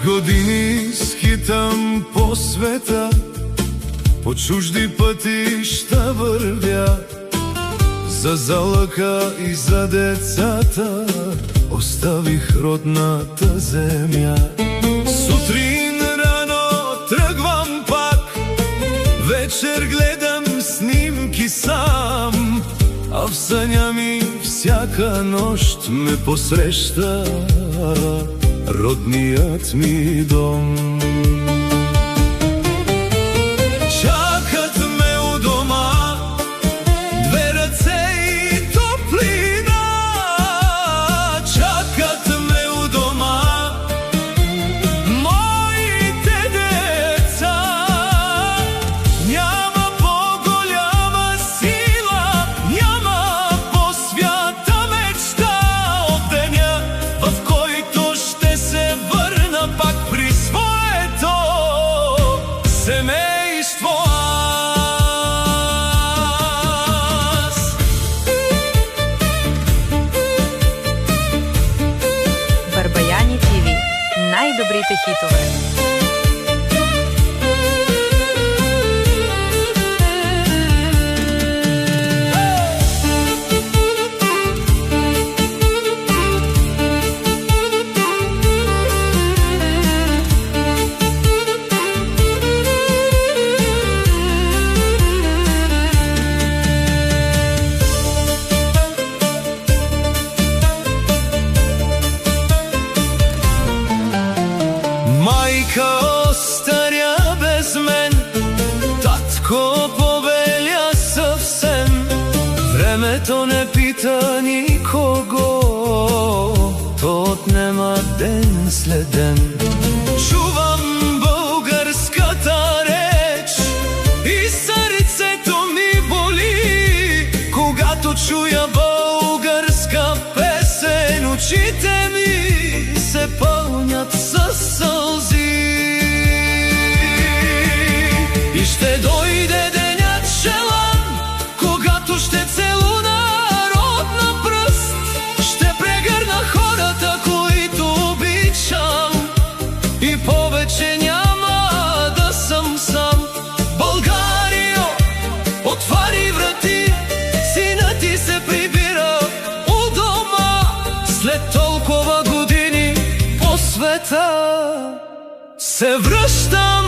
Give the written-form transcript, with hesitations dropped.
години скитам по света, по чужди пътища вървя. За залъка и за децата оставих родната земя. Сутрин рано тръгвам пак, вечер гледам снимки сам, а в съня ми всяка нощ ме посреща родният ми дом. Чакат ме у дома, две ръце и топлина. Чакат ме у дома моите деца. Няма по-голяма сила, няма по-свята мечта от деня, в който ще се върна пак при своето семейство. Бърбаяни ТВ. Най-добрите хитове. Майка остаря без мен, татко повеля съвсем. Времето не пита никого, то отнема ден след ден. Чувам българската реч и сърцето ми боли, когато чуя българска песен. Очите ми се пълнят със сълзи и ще дойде денят желан, когато ще целуна родна пръст. Ще прегърна хората, които обичам, и повече няма да съм сам. Българио, отвари врати, сина ти се прибира у дома. След толкова години по света се връщам.